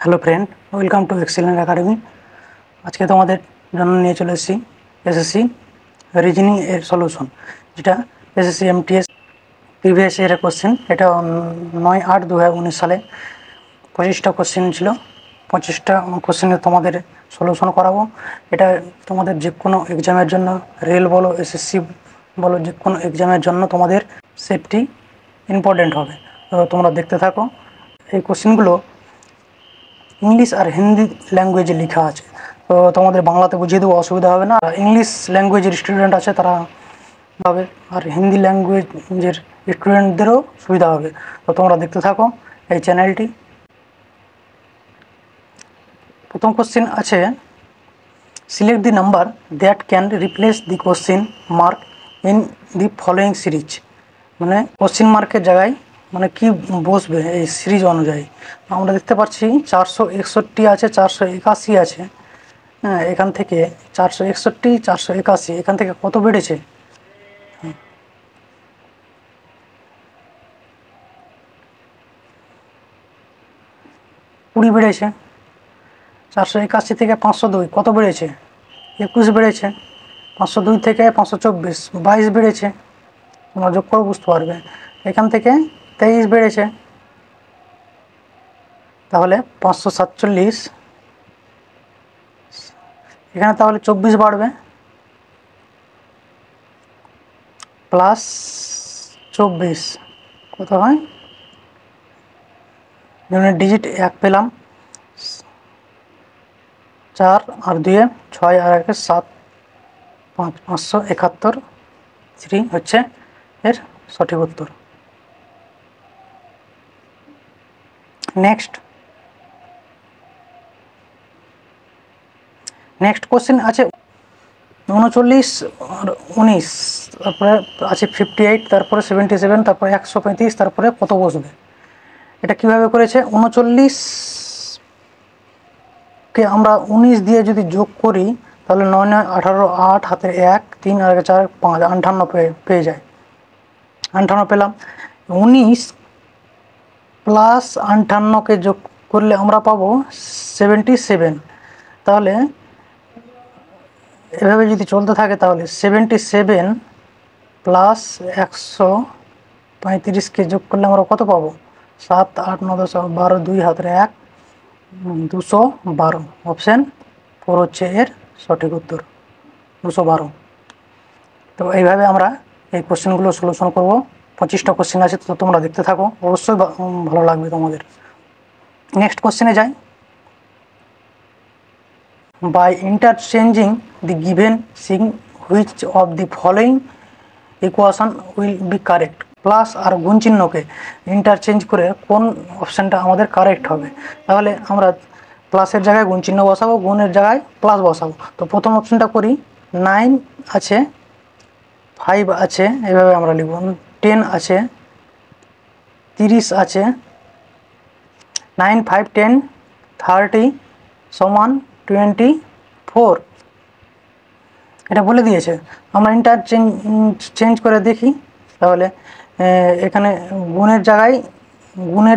Hello friend, welcome to excellent academy. আজকে তোমাদের জন্য নিয়ে চলে এসেছি এসএসসি রিজনিং এর সলিউশন, যেটা এসএসসি এমটিএস প্রিভিয়াস ইয়ারের কোশ্চেন। এটা 9/8/2019 সালে 25টা কোশ্চেন ছিল। 25টা কোশ্চেনে তোমাদের সলিউশন করাবো। এটা তোমাদের যে কোনো এক্সামের জন্য, রেল বলো, এসএসসি বলো, যে কোনো এক্সামের জন্য তোমাদের সেফটি ইম্পর্টেন্ট হবে। তো তোমরা দেখতে থাকো। এই কোশ্চেনগুলো ইংলিশ আর হিন্দি ল্যাঙ্গুয়েজে লেখা আছে, তো তোমাদের বাংলাতে বুঝিয়ে দেবো, অসুবিধা হবে না। ইংলিশ ল্যাঙ্গুয়েজের স্টুডেন্ট আছে তারা পাবে, আর হিন্দি ল্যাঙ্গুয়েজের স্টুডেন্টদেরও সুবিধা হবে। তো তোমরা দেখতে থাকো এই চ্যানেলটি। প্রথম কোশ্চেন আছে, select the number that can replace the question mark in the following series. মানে কোশ্চেন মার্কের জায়গায় মানে কি বসবে এই সিরিজ অনুযায়ী। আমরা দেখতে পাচ্ছি 461 আছে, 481 আছে। হ্যাঁ, এখান থেকে 461, 481, এখান থেকে কত বেড়েছে? 20 বেড়েছে। 481 থেকে 502 কত বেড়েছে? 21 বেড়েছে। 502 থেকে 524 22 বেড়েছে। তোমরা যোগ করে বুঝতে পারবে। এখান থেকে 23 বেড়েছে, তাহলে 547। এখানে তাহলে 24 বাড়বে, প্লাস 24 কত হয়? ইউনিট ডিজিট 1 পেলাম, 4 আর 2 6 আর 1 7, 571 3 হচ্ছে এর সঠিক উত্তর। নেক্সট কোশ্চেন আছে 39 আর 19, তারপরে আছে 58, তারপরে 77, তারপরে 135, তারপরে কত বসবে? এটা কিভাবে করেছে? 39কে আমরা 19 দিয়ে যদি যোগ করি, তাহলে 9 9 18, 8 হাতের 1, 3 আর 4 5, 58 পেয়ে যায়। 58 পেলাম। 19 প্লাস 58কে যোগ করলে আমরা পাবো 77। তাহলে এভাবে যদি চলতে থাকে, তাহলে 77 প্লাস 135কে যোগ করলে আমরা কত পাবো? 7 8 9 10 12, 2 হাতের 1, 212। অপশান 4 হচ্ছে এর সঠিক উত্তর, 212। তো এইভাবে আমরা এই কোশ্চেনগুলো সলিউশন করব। 25টা কোশ্চেন আছে, তো তোমরা দেখতে থাকো, অবশ্যই ভালো লাগবে তোমাদের। নেক্সট কোশ্চেনে যাই। By interchanging the given sign, which of the following equation will be correct? Plus আর গুণ চিহ্নকে ইন্টারচেঞ্জ করে কোন অপশানটা আমাদের কারেক্ট হবে? তাহলে আমরা প্লাসের জায়গায় গুণ চিহ্ন বসাবো, গুণের জায়গায় প্লাস বসাবো। তো প্রথম অপশানটা করি। 9 আছে, 5 আছে, এভাবে আমরা লিখব। 10 আছে, 30 আছে। 9 5 10 30 সমান 24, এটা বলে দিয়েছে। আমরা চেঞ্জ করে দেখি। তাহলে এখানে গুণের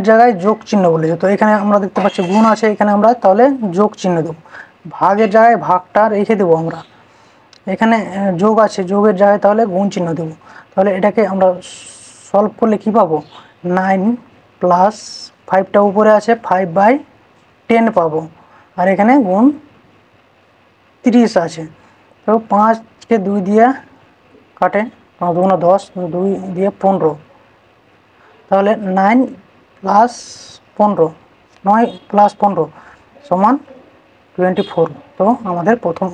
জায়গায় যোগ চিহ্ন বলেছে, তো এখানে আমরা দেখতে পাচ্ছি গুণ আছে, এখানে আমরা তাহলে যোগ চিহ্ন দেবো। ভাগের জায়গায় ভাগটা রেখে দেবো আমরা। এখানে যোগ আছে, যোগের জায়গায় তাহলে গুণ চিহ্ন দেবো। তাহলে এটাকে আমরা সলভ করলে কি পাবো? 9 প্লাস 5টা উপরে আছে, 5/10 পাবো। আর এখানে গুণ 30 আছে। তো 5কে 2 দিয়ে কাটে, 5 2 10, 2 দিয়ে 15। তাহলে 9 প্লাস 15, 9 প্লাস 15 সমান 24। তো আমাদের প্রথম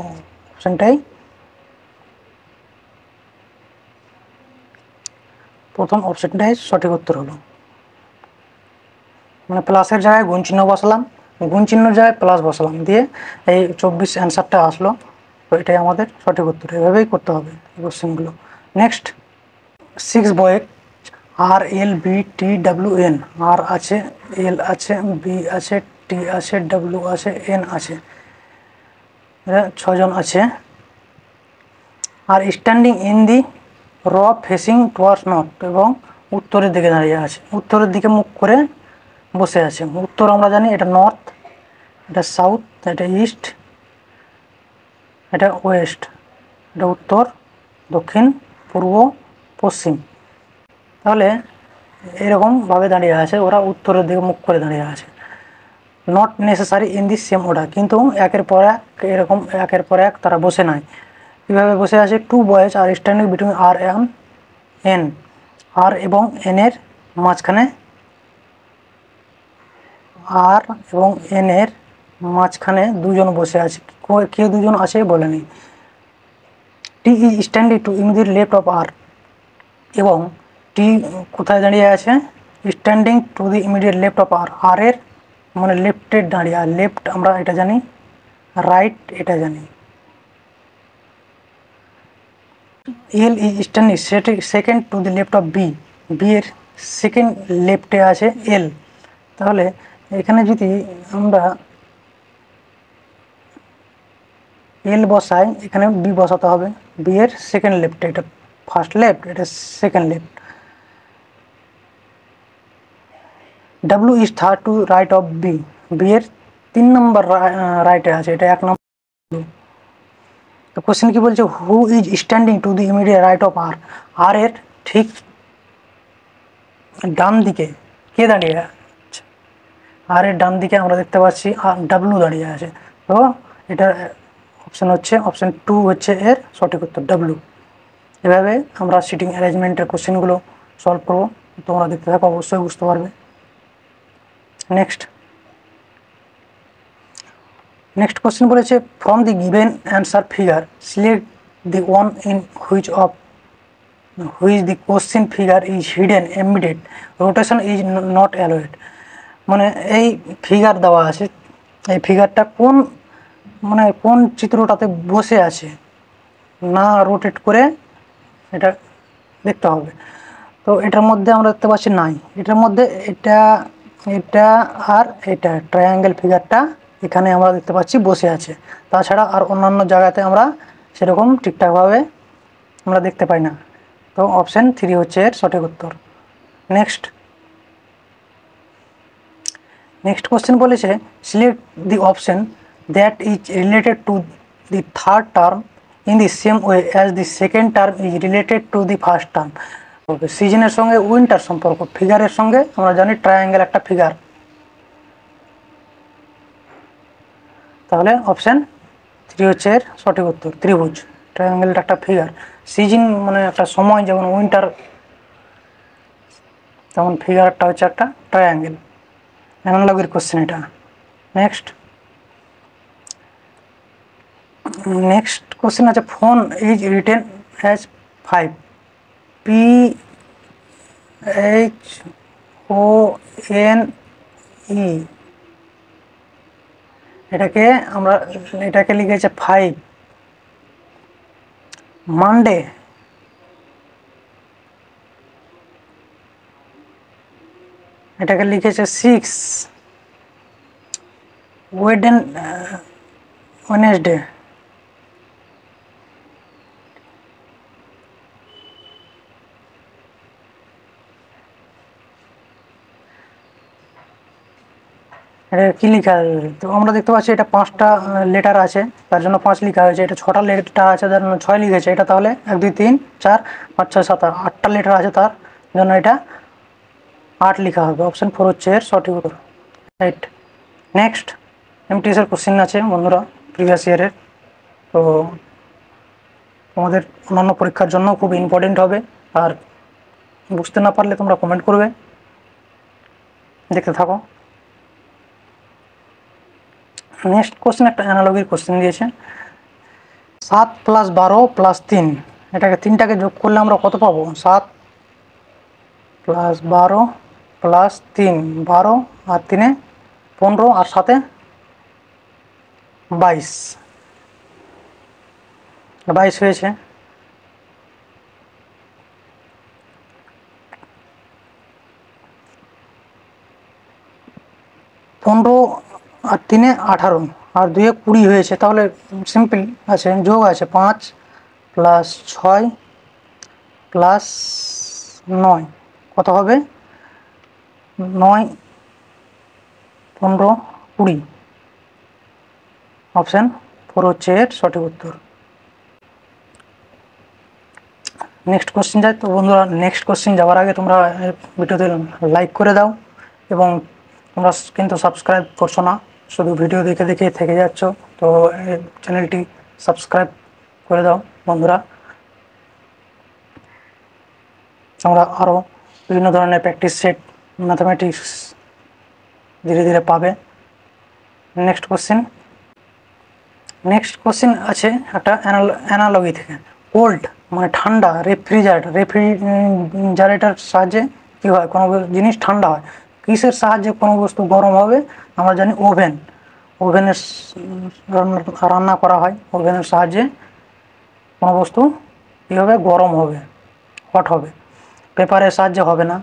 অপশনটাই সঠিক উত্তর হলো। মানে প্লাসের জায়গায় গুণ চিহ্ন বসালাম, গুণ চিহ্নের জায়গায় প্লাস বসালাম, দিয়ে এই 24 অ্যান্সারটা আসলো। তো এটাই আমাদের সঠিক উত্তর। এভাবেই করতে হবে এই কোশ্চেনগুলো। নেক্সট 6 বয়েক RLBTWN, আর আছে, এল আছে, বি আছে, টি আছে, ডাব্লিউ আছে, এন আছে, 6 জন আছে। আর স্ট্যান্ডিং ইন দি র ফেসিং টুয়ার্ডস নর্থ, এবং উত্তরের দিকে দাঁড়িয়ে আছে, উত্তরের দিকে মুখ করে বসে আছে। উত্তর আমরা জানি এটা নর্থ, এটা সাউথ, এটা ইস্ট, এটা ওয়েস্ট, এটা উত্তর, দক্ষিণ, পূর্ব, পশ্চিম। তাহলে এরকমভাবে দাঁড়িয়ে আছে, ওরা উত্তরের দিকে মুখ করে দাঁড়িয়ে আছে। Not necessary in the same order, কিন্তু একের পর এক এরকম একের পর এক তারা বসে নাই। কীভাবে বসে আছে? Two boys are standing between R and N, R এবং এন এর মাঝখানে, আর এবং এন এর মাঝখানে দুজন বসে আছে। কে দুজন আছে বলেনি। T is standing to immediate left of R, এবং টি কোথায় দাঁড়িয়ে আছে? Standing to the immediate left of R, R এর মানে লেফটের দাঁড়িয়ে। আর লেফট আমরা এটা জানি, রাইট এটা জানি। L is standing second to the left of B, B এর সেকেন্ড লেফটে আছে এল। তাহলে এখানে যদি আমরা এল বসাই, এখানে বি বসাতে হবে। বি এর সেকেন্ড লেফটে, এটা ফার্স্ট লেফট, এটা second left. W is third to right of B, B এর 3 নম্বর রাইটে আছে, এটা 1 নম্বর। তো কোশ্চেন কি বলছে? Who is standing to the immediate right of R, R এর ঠিক ডান দিকে কে দাঁড়িয়ে আছে? আর এর ডান দিকে আমরা দেখতে পাচ্ছি ডাব্লিউ দাঁড়িয়ে আছে। তো এটা অপশান হচ্ছে অপশান 2 হচ্ছে এর সঠিক উত্তর, ডাব্লিউ। এভাবে আমরা সিটিং অ্যারেঞ্জমেন্টের কোশ্চেনগুলো সলভ করবো। তোমরা দেখতে থাকো, অবশ্যই বুঝতে পারবে। নেক্সট কোশ্চেন বলেছে, from the given answer figure select the one in which the question figure is hidden embedded, rotation is not allowed. মানে এই ফিগার দেওয়া আছে, এই ফিগারটা কোন চিত্রটাতে বসে আছে, না রোটেট করে এটা দেখতে হবে। তো এটার মধ্যে আমরা দেখতে পাচ্ছি নাই, এটার মধ্যে এটা এটা আর এটা ট্রায়াঙ্গেল ফিগারটা এখানে আমরা দেখতে পাচ্ছি বসে আছে। তাছাড়া আর অন্যান্য জায়গাতে আমরা সেরকম ঠিকঠাকভাবে আমরা দেখতে পাই না। তো অপশান 3 হচ্ছে এর সঠিক উত্তর। নেক্সট কোশ্চেন বলেছে, select the option that is related to the third term in the same way as the second term is related to the first term. সিজনের সঙ্গে উইন্টার সম্পর্ক, ফিগারের সঙ্গে আমরা জানি ট্রায়াঙ্গেল একটা ফিগার, তাহলে অপশান 3 হচ্ছে এর সঠিক উত্তর। ত্রিভুজ, ট্রায়াঙ্গেলটা একটা ফিগার। সিজন মানে একটা সময়, যেমন উইন্টার, তেমন ফিগারটা হচ্ছে একটা ট্রায়াঙ্গেল। অ্যানালগের কোশ্চেন এটা। নেক্সট কোশ্চেন আছে, phone is written as 5, PHONE, এটাকে লিখেছে 5। মানডে এটাকে লিখেছে 6। ওয়েডনেসডে এটা কি লেখা? তো আমরা দেখতে পাচ্ছি এটা 5টা লেটার আছে, তার জন্য 5 লেখা হয়েছে। এটা 6টা লেটার আছে, তার জন্য 6 লিখেছে। এটা তাহলে 1 2 3 4 5 6 7 8টা লেটার আছে, তার জন্য এটা 8 লেখা হবে। অপশান 4 হচ্ছে এর সঠিক উত্তর। রাইট। নেক্সট এমটিএস এর কোশ্চেন আছে বন্ধুরা, প্রিভিয়াস ইয়ারের। তো তোমাদের অন্যান্য পরীক্ষার জন্য খুব ইম্পর্টেন্ট হবে। আর বুঝতে না পারলে তোমরা কমেন্ট করবে, দেখতে থাকো। নেক্সট কোশ্চেন একটা অ্যানালগির কোশ্চেন দিয়েছে, 7 + 12 + 3, এটাকে 3টাকে যোগ করলে আমরা কত পাবো? 7 + 12 + 3, 12 আর 3 15 আর 7 22, 22 হয়েছে। পনেরো আর 3 18 আর 2 20 হয়েছে। তাহলে সিম্পল আছে, যোগ আছে 5 + 6 + 9 কত হবে? 9 15 20। অপশান 4 হচ্ছে এর সঠিক উত্তর। নেক্সট কোশ্চেন যাই। তো বন্ধুরা, নেক্সট কোশ্চেন যাওয়ার আগে তোমরা ভিডিওতে লাইক করে দাও, এবং তোমরা কিন্তু সাবস্ক্রাইব করছো না, শুধু ভিডিও দেখে দেখে থেকে যাচ্ছ। তো চ্যানেলটি সাবস্ক্রাইব করে দাও বন্ধুরা। তোমরা আরও বিভিন্ন ধরনের প্র্যাকটিস সেট ম্যাথামেটিক্স ধীরে ধীরে পাবে। নেক্সট কোশ্চেন আছে একটা অ্যানালজি থেকে। কোল্ড মানে ঠান্ডা, রেফ্রিজারেটর সাহায্যে কী হয়, কোনো জিনিস ঠান্ডা হয়। কিসের সাহায্যে কোনো বস্তু গরম হবে? আমরা জানি ওভেনের রান্না করা হয়, ওভেনের সাহায্যে কোনো বস্তু কী হবে, গরম হবে, হট হবে। পেপারের সাহায্যে হবে না।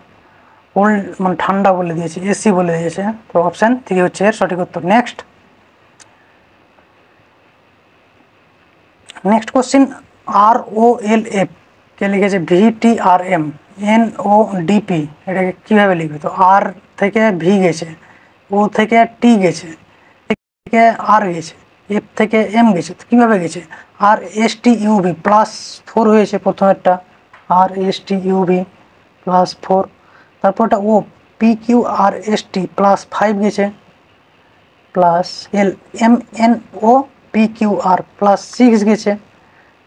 কোল্ড মানে ঠান্ডা বলে দিয়েছে, এসি বলে দিয়েছে। তো অপশান 3 হচ্ছে এর সঠিক উত্তর। নেক্সট কোশ্চেন, ROLF কে লিখেছে VTRM, NODP, এটাকে কীভাবে লিখবে? তো আর থেকে ভি গেছে, ও থেকে টি গেছে, থেকে আর গেছে, এফ থেকে এম গেছে। কীভাবে গেছে? RSTUV +4 হয়েছে প্রথমেরটা, RSTUV +4। তারপরটা ও PQRST +5 গেছে, প্লাস এল MNO PQR +6 গেছে,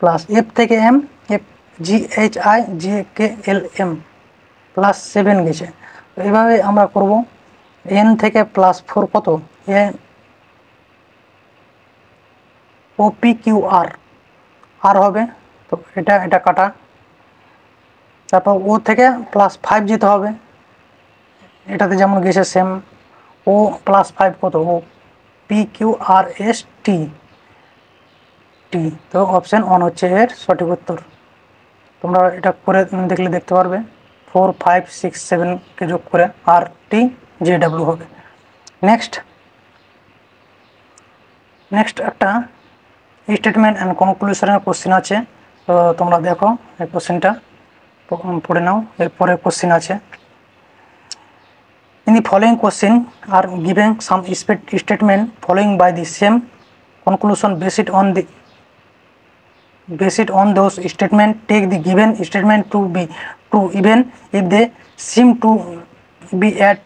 প্লাস এফ থেকে এম GHIJKLM +7 গেছে। তো এভাবে আমরা করব। এন থেকে +4 কত? OPQR আর হবে, তো এটা কাটা। তারপর ও থেকে +5 যেতে হবে, এটাতে যেমন গেছে সেম। ও +5 কত? ও PQRST। তো অপশান 1 হচ্ছে এর সঠিক উত্তর। তোমরা এটা করে দেখলে দেখতে পারবে 4, 5, 6, 7কে যোগ করে RTJW হবে। নেক্সট একটা স্টেটমেন্ট অ্যান্ড কনক্লুশনের কোশ্চেন আছে। তো তোমরা দেখো এই কোশ্চেনটা পড়ে নাও। এরপরে কোশ্চেন আছে, in the following question are given some statement following by the same conclusion based on those statements. Take the given statement to be true even if they seem to be at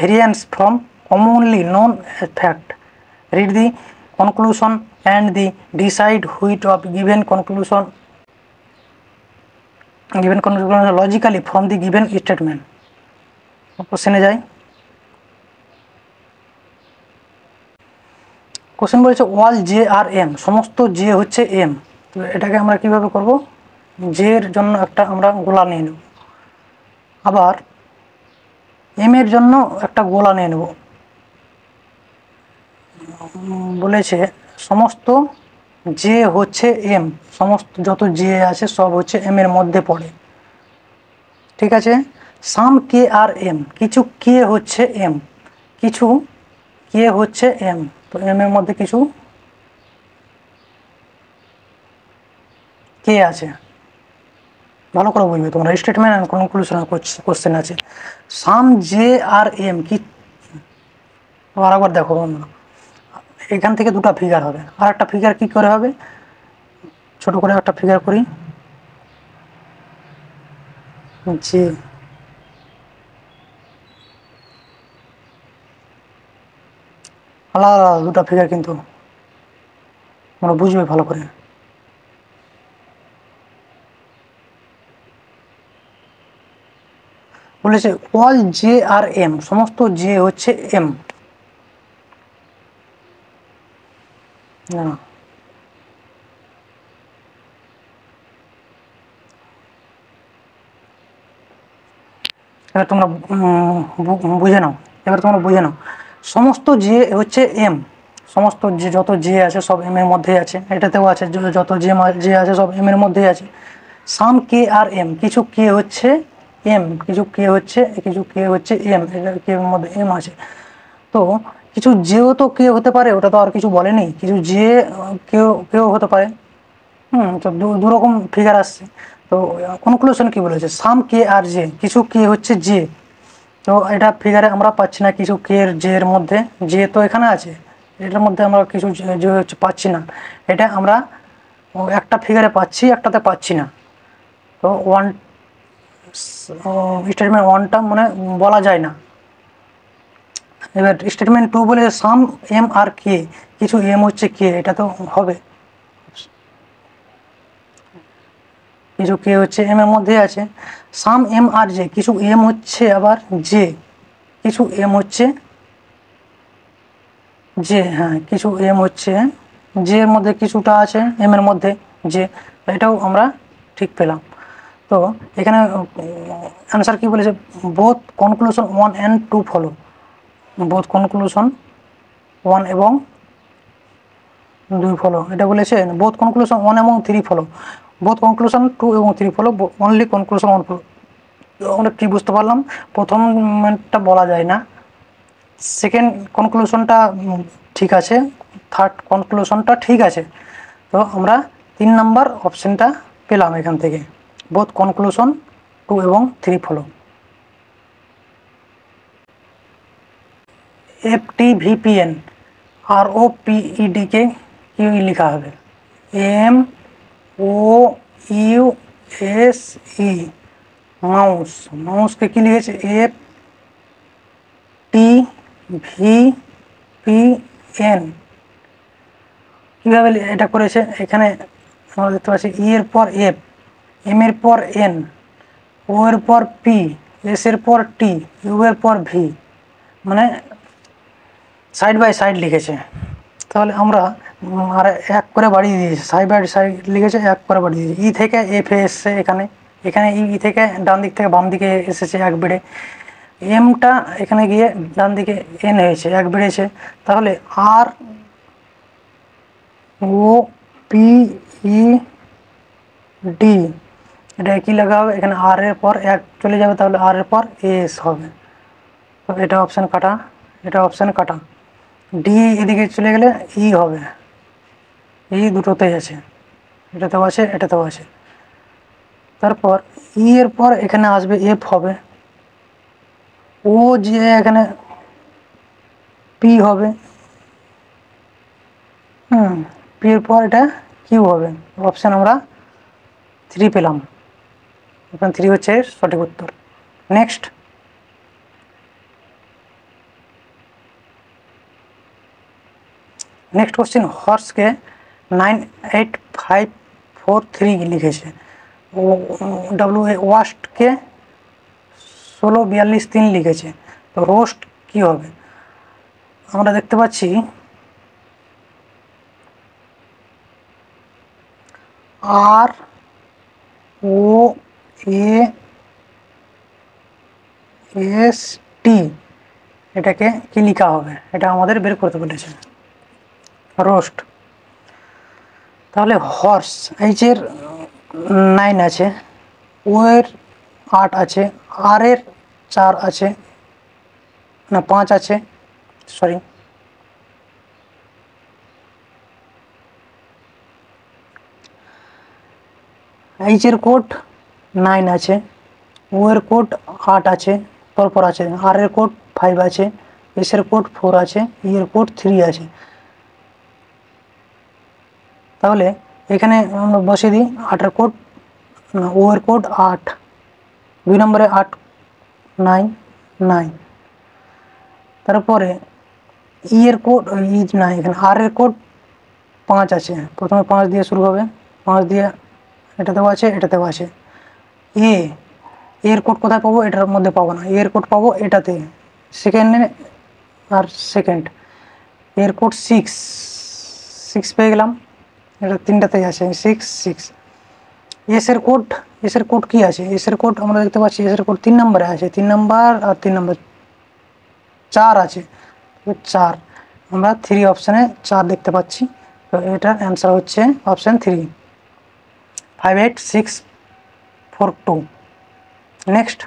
variance from commonly known fact. Read the conclusion and decide which of given conclusion logically from the given statement. কোশ্চেনে যাই। Question বলেছে all J R M, সমস্ত J হচ্ছে M. তো এটাকে আমরা কিভাবে করব? জে এর জন্য একটা আমরা গোলা নিয়ে নেব, আবার এম এর জন্য একটা গোলা নিয়ে নেব। বলেছে সমস্ত জে হচ্ছে এম, সমস্ত যত জে আছে সব হচ্ছে এম এর মধ্যে পড়ে। ঠিক আছে। সাম কে আর এম, কিছু কে হচ্ছে এম, কিছু কে হচ্ছে এম। তো এম এর মধ্যে কিছু কে আছে, ভালো করে বুঝবে তোমরা। স্টেটমেন্ট অ্যান্ড কনক্লুশন কোশ্চেন আছে। সাম জে আর এম কি, আরেকবার দেখো বন্ধুরা, এখান থেকে দুটো ফিগার হবে, আর একটা ফিগার কি করে হবে, ছোট করে একটা ফিগার করি। যে আলাদা আলাদা দুটো ফিগার, কিন্তু তোমরা বুঝবে ভালো করে। বলেছে অল জে আর এম, সমস্ত জে হচ্ছে এম। না, এবার তোমরা বুঝে নাও, সমস্ত জে হচ্ছে এম, সমস্ত যে যত জে আছে সব এম এর মধ্যেই আছে। এটাতেও আছে যত জে আছে সব এম এর মধ্যেই আছে। সাম কে আর এম, কিছু কে হচ্ছে এম, কিছু কে হচ্ছে এম, কে এর মধ্যে এম আছে। তো কিছু জেও তো কে হতে পারে, ওটা তো আর কিছু বলেনি। কিছু জে কেউ হতে পারে। তো দু রকম ফিগার আসছে। তো কনক্লুশন কি বলেছে? সাম কে আর জে, কিছু কে হচ্ছে জে। তো এটা ফিগারে আমরা পাচ্ছি না কিছু কে এর জে এর মধ্যে, জে তো এখানে আছে, এটার মধ্যে আমরা কিছু যে হচ্ছে পাচ্ছি না, এটা আমরা একটা ফিগারে পাচ্ছি, একটাতে পাচ্ছি না। তো ওয়ান স্টেটমেন্ট ওয়ানটা মানে বলা যায় না। এবার স্টেটমেন্ট টু বলে সাম এম আর কে, কিছু এম হচ্ছে কে, এটা তো হবে, কিছু কে হচ্ছে এম এর মধ্যে আছে। সাম এম আর জে, কিছু এম হচ্ছে আবার জে, কিছু এম হচ্ছে জে, হ্যাঁ কিছু এম হচ্ছে জে এর মধ্যে, কিছুটা আছে এম এর মধ্যে জে, এটাও আমরা ঠিক পেলাম। তো এখানে অ্যান্সার কি বলেছে, both conclusion 1 and 2 follow, both conclusion 1 এবং 2 ফলো, এটা বলেছে। বোথ কনক্লুশন 1 এবং 3 ফলো, বোথ কনক্লুশন 2 এবং 3 ফলো, অনলি কনক্লুশন 1 ফলো। আমরা কি বুঝতে পারলাম, প্রথমটা বলা যায় না, সেকেন্ড কনক্লুশনটা ঠিক আছে, থার্ড কনক্লুশনটা ঠিক আছে। তো আমরা 3 নাম্বার অপশনটা পেলাম এখান থেকে, বোথ কনক্লুশন 2 এবং 3 ফলো। FTVPN ROPED কে কি লেখা হবে, MOUSE, মাউস, মাউসকে কি লিখেছে FTVPN, কীভাবে এটা করেছে, এখানে আমরা দেখতে পাচ্ছি ই এর পর এফ, এম এর পর এন, ও এর পর পি, এস এর পর টি, ইউ এর পর ভি, মানে সাইড বাই সাইড লিখেছে। তাহলে আমরা আর এক করে বাড়িয়ে দিয়েছি, সাইড বাই সাইড লিখেছে, এক করে বাড়িয়ে দিয়েছি। ই থেকে এফ এ এসছে, এখানে এখানে ই থেকে ডান দিক থেকে বাম দিকে এসেছে এক বেড়ে, এমটা এখানে গিয়ে ডান দিকে এন হয়েছে, এক বেড়েছে। তাহলে আর ও পি ই ডি, এটা কি লেখা হবে, এখানে আর এর পর এক চলে যাবে, তাহলে আর এর পর এস হবে। তো এটা অপশান কাটা, এটা অপশান কাটা। ডি এদিকে চলে গেলে ই হবে, ই দুটোতেই আছে, এটাতেও আছে এটাতেও আছে। তারপর ই এর পর এখানে আসবে এফ হবে, ও যে এখানে পি হবে, পি এর পর এটা কিউ হবে। অপশান আমরা 3 পেলাম, অপশান 3 হচ্ছে সঠিক উত্তর। নেক্সট, নেক্সট কোশ্চেন, হর্সকে 98543 লিখেছে, ও ওয়াস্টকে 16423 লিখেছে, তো রোস্ট কি হবে, আমরা দেখতে পাচ্ছি আর ও এ এস টি, এটাকে কি লেখা হবে, এটা আমাদের বের করতে বলেছে, রোস্ট। তাহলে হর্স, এইচ এর 9 আছে, ও এর 8 আছে, আর এর 4 আছে, না 5 আছে, সরি, এইচ এর কোড 9 আছে, ও এর কোড 8 আছে, পরপর আছে, আর এর কোড 5 আছে, এস এর কোড 4 আছে, ই এর কোড 3 আছে। তাহলে এখানে আমরা বসিয়ে দিই 8 এর কোড, ও এর কোড 8, 2 নম্বরে 8 9 9, তারপরে ই এর কোড ই না, এখানে আর এর কোড 5 আছে, প্রথমে 5 দিয়ে শুরু হবে, 5 দিয়ে এটাতেও আছে এটাতেও আছে। এ এর কোড কোথায় পাবো, এটার মধ্যে পাবো না, এর কোড পাবো এটাতে, সেকেন্ডে আর সেকেন্ড, এর কোড 6 পেয়ে গেলাম, এটা তিনটাতেই আছে 6 6। এস এর কোড কি আছে, এস এর কোড আমরা দেখতে পাচ্ছি, এস এর কোড 3 নম্বরে আছে, 3 নম্বর আর 3 নম্বর 4 আছে, 4, আমরা 3 অপশানে 4 দেখতে পাচ্ছি। তো এটার অ্যান্সার হচ্ছে অপশান 3, 58642। নেক্সট,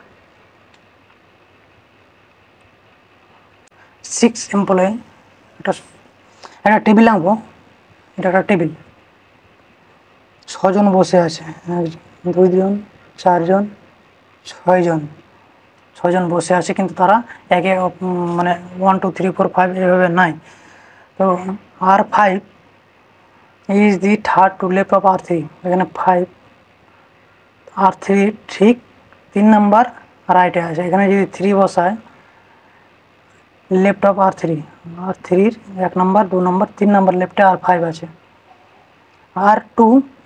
6 এমপ্লয়ি, এটা একটা টেবিল আঁকবো, এটা একটা টেবিল, 6 জন বসে আছে, 2 জন 4 জন 6 জন, 6 জন বসে আছে, কিন্তু তারা একে মানে 1 2 3 4 5 এভাবে নাই। তো তো R5 is the third to left of R3, এখানে 5 R3 ঠিক 3 নাম্বার রাইটে আছে, এখানে যদি 3 বসায় left of R3 1 number 2 number 3 number লেফটে R5 আছে। R2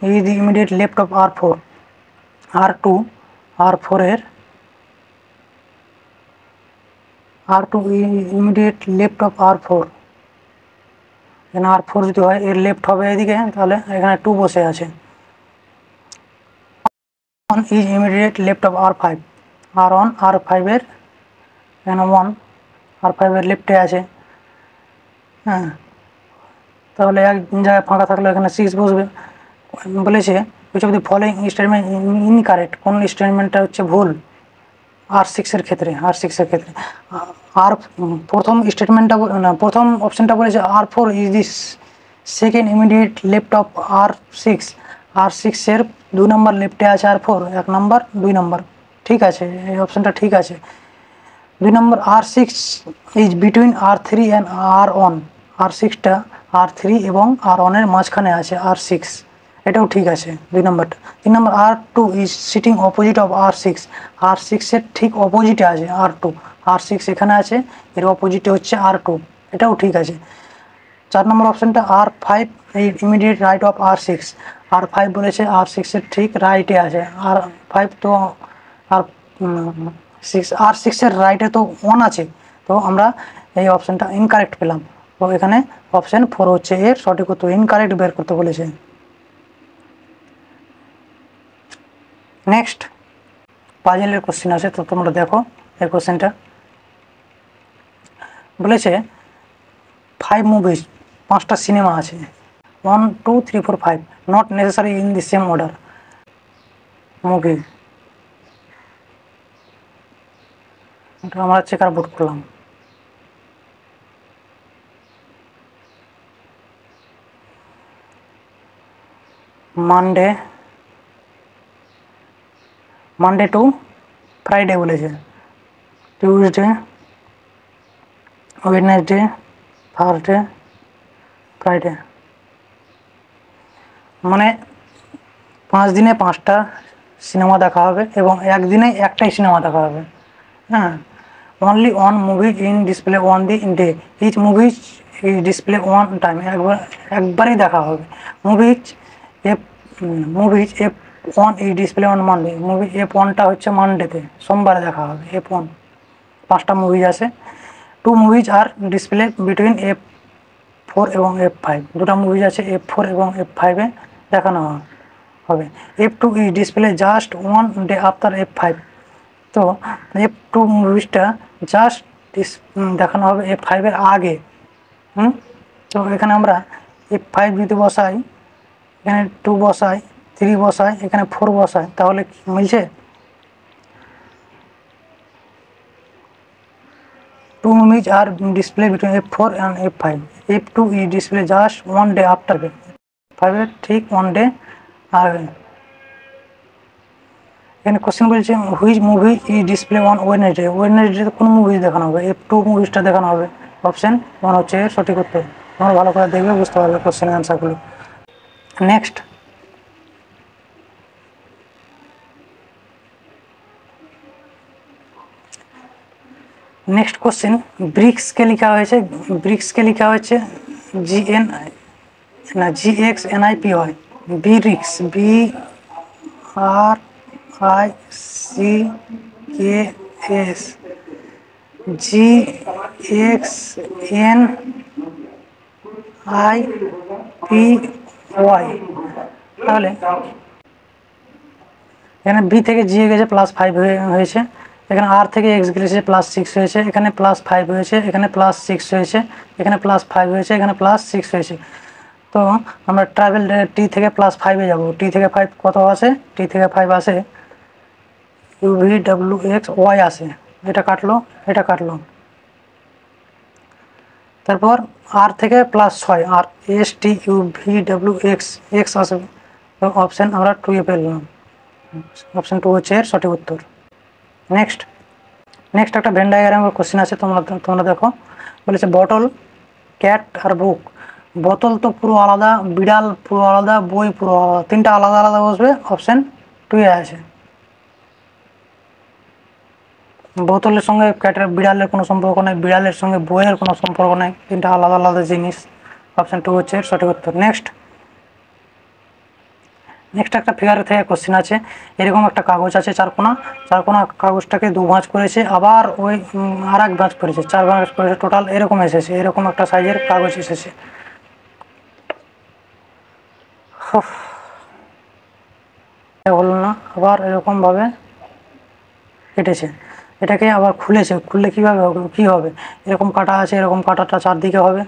is the immediate left of R4, R4 এর R2 immediate left of R4, এখানে R4 যদি হয় এর লেফট হবে এদিকে, তাহলে এখানে 2 বসে আছে। 1 is immediate left of R5, R1 R5 এর এখানে 1 R5 এর লেফটে আছে। হ্যাঁ, তাহলে এক জায়গায় ফাঁকা থাকলে এখানে 6 বসবে। বলেছে which of the following statement incorrect, কোন স্টেটমেন্টটা হচ্ছে ভুল R6 এর ক্ষেত্রে। আর প্রথম স্টেটমেন্টটা না, প্রথম অপশনটা বলেছে R4 is the second immediate left of R6 এর 2 নম্বর লেফটে আছে R4, 1 নম্বর 2 নম্বর, ঠিক আছে, এই অপশনটা ঠিক আছে। 2 নম্বর R6 is between R3 and R1, R6টা R3 এবং R1 এর মাঝখানে আছে R6, এটাও ঠিক আছে 2 নম্বরটা। 3 নম্বর R2 is sitting opposite of R6 এর ঠিক অপোজিটে আছে R6 এখানে আছে, এর অপোজিটে হচ্ছে R2, এটাও ঠিক আছে। 4 নম্বর অপশনটা R5 immediate right of R5 বলেছে R6 এর ঠিক রাইটে আছে, R5 তো R6 এর রাইটে তো 1 আছে, তো আমরা এই অপশনটা ইনকারেক্ট পেলাম। তো এখানে অপশন 4 হচ্ছে এর সঠিক উত্তর, ইনকারেক্ট বের করতে বলেছে। নেক্সট পাজেলের কোশ্চেন আছে, তো তোমরা দেখো এই কোশ্চেনটা। বলেছে 5 মুভিজ, 5টা সিনেমা আছে, 1 2 3 4 5, not necessary in the same order. Movie এটা আমরা চেকার বোর্ড করলাম। মানডে টু ফ্রাইডে বলেছে, টিউসডে, ওয়েডনেসডে, থার্সডে, ফ্রাইডে, মানে 5 দিনে 5টা সিনেমা দেখা হবে এবং একদিনে একটাই সিনেমা দেখা হবে। হ্যাঁ, only 1 movie in display on the day, each movie is display 1 time, একবারই দেখা হবে। Movies F1 is display on Monday, movie F1টা হচ্ছে মানডেতে, সোমবারে দেখা হবে F1। 5টা মুভিজ আছে। 2 মুভিজ আর ডিসপ্লে বিটুইন F4 এবং F5, 2টা মুভিজ আছে F4 এবং F5-এ দেখানো হবে। F2 is display just 1 day after F5, তো F2 মুভিজটা জাস্ট দেখানো হবে F5-এর আগে। তো এখানে আমরা F5 যদি বসাই, এখানে 2 বসাই, 3 বসাই, এখানে 4 বসাই, তাহলে মিলছে? 2 movies are displayed between F4 and F5. F2 is displayed just 1 day after F5 এর ঠিক 1 ডে আগে। এখানে কোশ্চেন বলছে which movie is display on Wednesday কোন মুভি দেখানো হবে? F2 মুভিজটা দেখানো হবে। অপশন 1 হচ্ছে সঠিক উত্তর। তোমরা ভালো করে দেখবে, বুঝতে পারবে কোশ্চেনের অ্যান্সারগুলো। নেক্সট কোশ্চেন, ব্রিক্সকে লেখা হয়েছে GXNIPY, ব্রিক্স BRICKS, GXNIPY। তাহলে এখানে বি থেকে জি গেছে +5 হয়েছে, এখানে আর থেকে এক্স গেছে +6 হয়েছে, এখানে +5 হয়েছে, এখানে +6 হয়েছে, এখানে +5 হয়েছে, এখানে +6 হয়েছে। তো আমরা ট্রাভেল টি থেকে +5-এ যাব। টি থেকে 5 কত আসে? টি থেকে 5 আসে UVWXY আসে, এটা কাটলো, এটা কাটলো। তারপর আর থেকে +6, আর STUVWX আসবে, তো অপশান আমরা 2-এ পেলাম। অপশন 2 হচ্ছে এর সঠিক উত্তর। নেক্সট একটা ভেন ডায়াগ্রামের কোশ্চেন আছে, তোমরা দেখো। বলেছে বটল ক্যাট আর বুক। বোতল তো পুরো আলাদা, বিড়াল পুরো আলাদা, বই পুরো আলাদা, তিনটা আলাদা আলাদা বসবে। অপশান 2 এ আছে। বোতলের সঙ্গে ক্যাটের বিড়ালের কোনো সম্পর্ক নেই, বিড়ালের সঙ্গে বইয়ের কোনো সম্পর্ক নেই, তিনটা আলাদা আলাদা জিনিস। অপশান 2 হচ্ছে সঠিক উত্তর। নেক্সট একটা ফিগার থেকে কোশ্চেন আছে। এরকম একটা কাগজ আছে চারকোনা, কাগজটাকে 2 ভাঁজ করেছে, আবার ওই আর এক ভাঁজ করেছে, 4 ভাঁজ করেছে, টোটাল এরকম এসেছে, এরকম একটা সাইজের কাগজ এসেছে। হলো না, আবার এরকমভাবে কেটেছে, এটাকে আবার খুলেছে, খুললে কীভাবে হবে, কী হবে? এরকম কাটা আছে, এরকম কাটাটা চারদিকে হবে।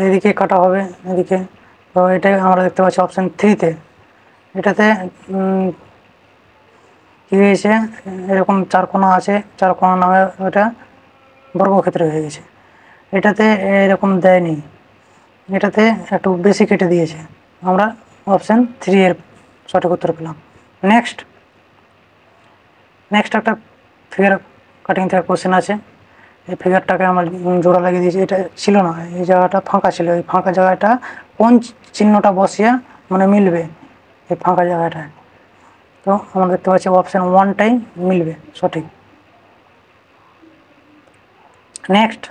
এদিকে কাটা হবে, এদিকে। তো এটা আমরা দেখতে পাচ্ছি অপশান 3-তে। এটাতে কী হয়েছে, এরকম চারকোনা আছে, চারকোনা নামে ওটা বর্গক্ষেত্র হয়ে গেছে। এটাতে এরকম দেয়নি, এটাতে একটু বেশি কেটে দিয়েছে। আমরা অপশান 3 এর সঠিক উত্তর পেলাম। নেক্সট একটা ফিগার কাটিং থেকে কোশ্চেন আছে। এই ফিগারটাকে আমরা জোড়া লাগিয়ে দিয়েছি, এটা ছিল না, এই জায়গাটা ফাঁকা ছিল, এই ফাঁকা জায়গাটা কোন চিহ্নটা বসিয়ে মানে মিলবে এই ফাঁকা জায়গাটায়। তো আমরা দেখতে পাচ্ছি অপশান 1টাই মিলবে সঠিক। নেক্সট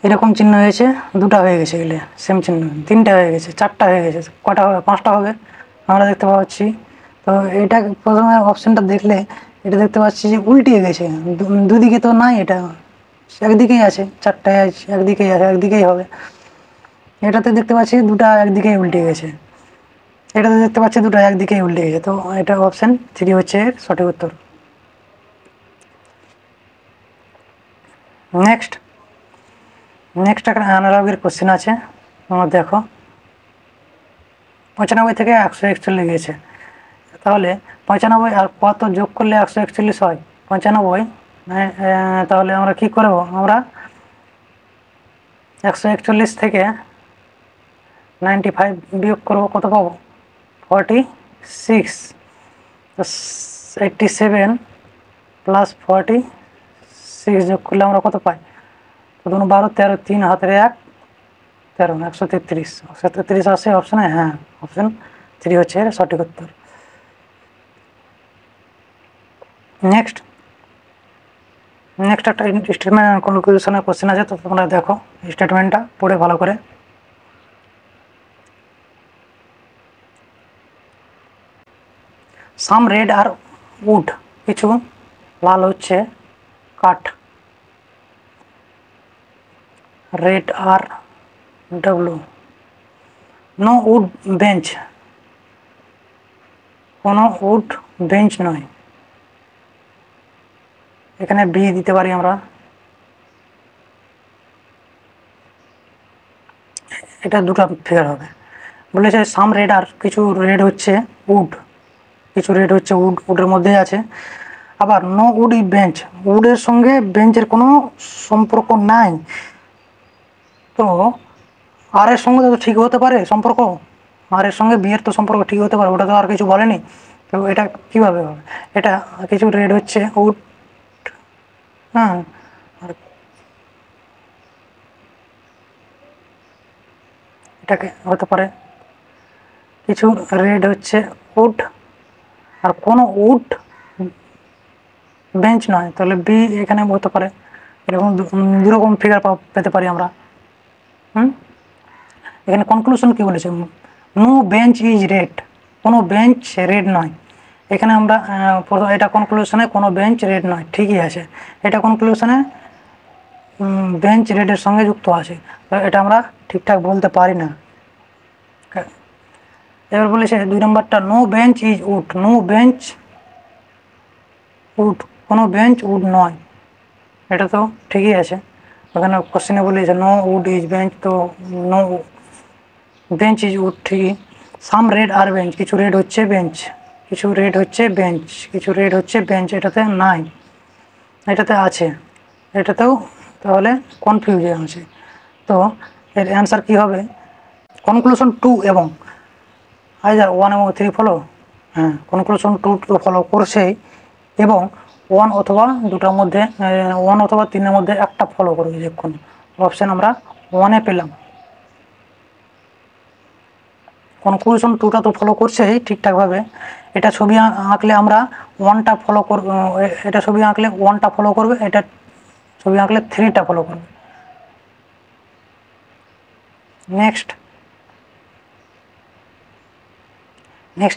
এরকম চিহ্ন হয়েছে, 2টা হয়ে গেছে, এগুলো সেম চিহ্ন, 3টা হয়ে গেছে, 4টা হয়ে গেছে, কটা হবে? 5টা হবে আমরা দেখতে পাচ্ছি। তো এটা প্রথমে অপশানটা দেখলে এটা দেখতে পাচ্ছি যে উল্টিয়ে গেছে, দুদিকে তো নাই, এটা একদিকেই আছে, 4টায় আছে, একদিকেই আছে, একদিকেই হবে। এটাতে দেখতে পাচ্ছি 2টা একদিকেই উল্টে গেছে, এটাতে দেখতে পাচ্ছি 2টা একদিকেই উল্টে গেছে। তো এটা অপশান 3 হচ্ছে সঠিক উত্তর। নেক্সট একটা অ্যানালগের কোশ্চেন আছে, তোমরা দেখো। 95 থেকে 141 গেছে, তাহলে 95 আর কত যোগ করলে 141 হয়? 95, তাহলে আমরা কি করব, আমরা 141 থেকে 95 বিয়োগ করব, কত পাবো? 46। 87 প্লাস 46 যোগ করলে আমরা কত পাই? 12, 13, 3 হাতের 1, 13, 133। 133 আসে অপশানে, হ্যাঁ, অপশান 3 হচ্ছে সঠিক উত্তর। নেক্সট একটা স্টেটমেন্ট কনক্লুশনের কোশ্চেন আছে, তো তোমরা দেখো স্টেটমেন্টটা পড়ে ভালো করে। সাম রেড আর উড, কিছু লাল হচ্ছে কাঠ, red are W. No wood bench, কোনো উড বেঞ্চ নয়, এখানে বি দিতে পারি আমরা। এটা 2টা ফিগার হবে। বলেছে সাম রেড, আর কিছু রেড হচ্ছে উড, কিছু রেড হচ্ছে উড, উডের মধ্যে আছে। আবার নো উড ই বেঞ্চ, উডের সঙ্গে বেঞ্চের কোনো সম্পর্ক নাই। তো আর এর সঙ্গে তো ঠিক হতে পারে সম্পর্ক, আর এর সঙ্গে বিয়ের তো সম্পর্ক ঠিক হতে পারে, ওটা তো আর কিছু বলেনি। তো এটা কিভাবে হবে? এটা কিছু রেড হচ্ছে উড, হ্যাঁ, আর এটাকে হতে পারে কিছু রেড হচ্ছে উড আর কোনো উড বেঞ্চ নয়, তাহলে বি এখানে হতে পারে। এরকম দুরকম ফিগার পেতে পারি আমরা। এখানে কনক্লুশন কি বলেছে? নো বেঞ্চ ইজ রেড, কোনো বেঞ্চ রেড নয়। এখানে আমরা এটা কনক্লুশনে কোনো বেঞ্চ রেড নয়, ঠিকই আছে। এটা কনক্লুশনে বেঞ্চ রেডের সঙ্গে যুক্ত আছে, তো এটা আমরা ঠিকঠাক বলতে পারি না। এবার বলেছে 2 নম্বরটা, no bench is wood, no bench wood, কোনো বেঞ্চ উড নয়, এটা তো ঠিকই আছে। ওখানে কোশ্চেনে বলেছে নো উড ইজ বেঞ্চ, তো নো বেঞ্চ ইজ উড ঠিকই। সাম রেড আর বেঞ্চ, কিছু রেড হচ্ছে বেঞ্চ, কিছু রেড হচ্ছে বেঞ্চ, কিছু রেড হচ্ছে বেঞ্চ, এটাতে নাই, এটাতে আছে, এটাতেও তাহলে কনফিউশন আছে। তো এর অ্যান্সার কি হবে? কনক্লুশন 2 এবং আইদার 1 এবং 3 ফলো, হ্যাঁ কনক্লুশন 2 তো ফলো করছেই, এবং 1 অথবা 2টার মধ্যে 1 অথবা 3-এর মধ্যে একটা ফলো করবে যখন। অপশান আমরা 1-এ পেলাম। কনক্লুশন 2টা তো ফলো করছেই ঠিকঠাকভাবে। এটা ছবি আঁকলে আমরা 1টা ফলো করব, এটা ছবি আঁকলে 1টা ফলো করবে, এটা ছবি আঁকলে 3টা ফলো করবে। নেক্সট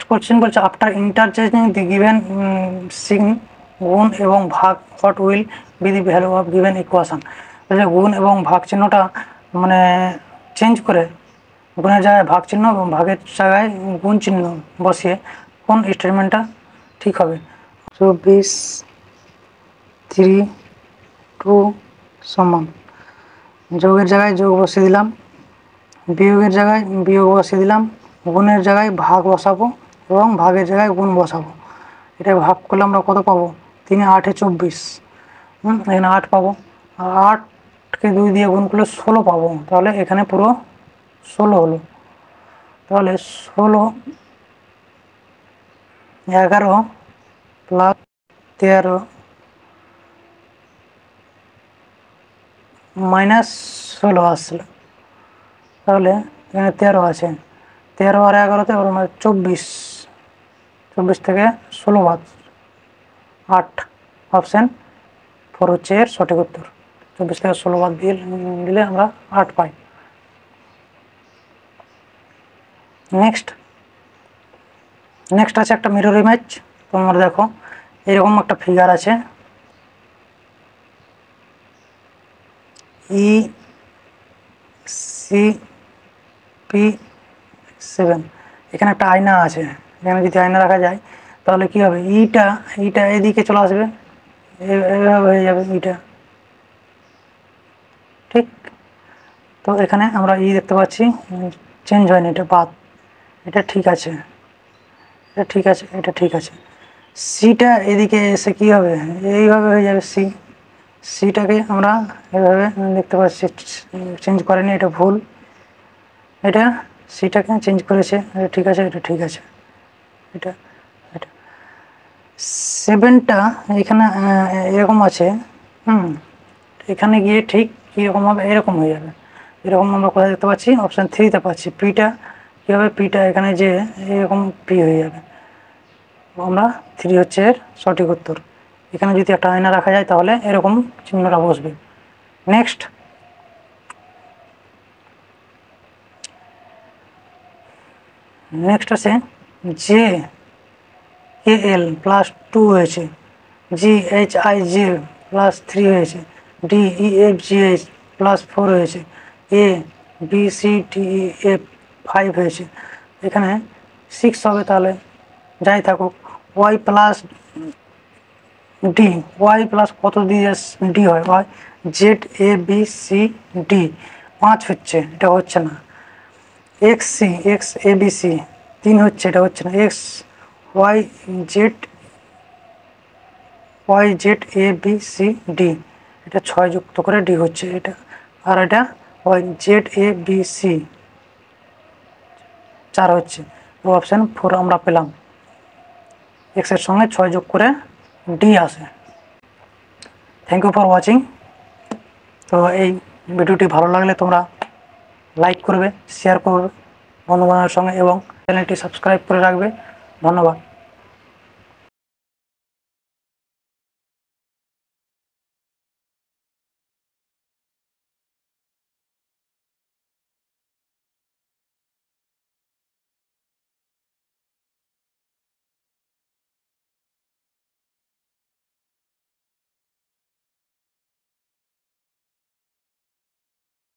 কোশ্চেন বলছে আফটার ইন্টারচেঞ্জিং দি গিভেন সিগন গুণ এবং ভাগ what will be the value of given equation. গুণ এবং ভাগ চিহ্নটা মানে চেঞ্জ করে গুণের জায়গায় ভাগ চিহ্ন এবং ভাগের জায়গায় গুণ চিহ্ন বসিয়ে কোন স্টেটমেন্টটা ঠিক হবে? 24 3 2 সমান, যোগের জায়গায় যোগ বসিয়ে দিলাম, বিয়োগের জায়গায় বিয়োগ বসিয়ে দিলাম, গুণের জায়গায় ভাগ বসাবো এবং ভাগের জায়গায় গুণ বসাবো। এটা ভাগ করলে আমরা কত পাবো? 3 8 24, এখানে 8 পাবো। 8কে 2 দিয়ে গুণ করলে 16 পাবো, তাহলে এখানে পুরো 16 হলো। তাহলে 16 11 প্লাস 13 মাইনাস 16 আসছিল, তাহলে এখানে 13 আছে, 13 আর 11তে 24, 24 থেকে 16 বাদ 8, অপশান 4 হচ্ছে এর সঠিক উত্তর। 24 থেকে 16 বাদ দিলে আমরা 8 পাই। নেক্সট আছে একটা মিরর ইমেজ। তোমরা দেখো এরকম একটা ফিগার আছে, ECP7, এখানে একটা আয়না আছে। এখানে যদি আয়না রাখা যায় তাহলে কি হবে? ইটা এদিকে চলে আসবে, এভাবে হয়ে যাবে ইটা, ঠিক। তো এখানে আমরা দেখতে পাচ্ছি চেঞ্জ হয়নি, এটা বাদ, এটা ঠিক আছে, এটা ঠিক আছে, এটা ঠিক আছে। সিটা এদিকে এসে কি হবে? এইভাবে হয়ে যাবে সিটাকে আমরা এভাবে দেখতে পাচ্ছি চেঞ্জ করেনি, এটা ভুল, এটা সিটাকে চেঞ্জ করেছে, এটা ঠিক আছে, এটা ঠিক আছে, এটা এটা 7টা এখানে এরকম আছে, এখানে গিয়ে ঠিক কীরকম হবে? এরকম হয়ে যাবে। এরকম আমরা কোথায় দেখতে পাচ্ছি? অপশান 3তে পাচ্ছি। পিটা কী হবে? পিটা এখানে যে এরকম পি হয়ে যাবে, আমরা 3 হচ্ছে এর সঠিক উত্তর। এখানে যদি একটা আয়না রাখা যায় তাহলে এরকম চিহ্নটা বসবে। নেক্সট আছে জে কে এল প্লাস 2 হয়েছে, GHIJ প্লাস 3 হয়েছে, DEFGH প্লাস 4 হয়েছে, ABCDEF 5 হয়েছে, এখানে 6 হবে। তাহলে যাই থাকুক, ওয়াই প্লাস কত দিয়ে ডি হয়? ওয়াই ZABCD 5 হচ্ছে, এটা হচ্ছে না। XABC 3 হচ্ছে, এটা হচ্ছে না। YZABCD এটা 6 যুক্ত করে ডি হচ্ছে এটা, আর এটা YZABC 4 হচ্ছে। অপশান 4 আমরা পেলাম, এক্স এর সঙ্গে 6 যোগ করে ডি আসে। Thank you for watching. তো এই ভিডিওটি ভালো লাগলে তোমরা লাইক করবে, শেয়ার করবে বন্ধু বান্ধবের সঙ্গে এবং চ্যানেলটি সাবস্ক্রাইব করে রাখবে। ধন্যবাদ।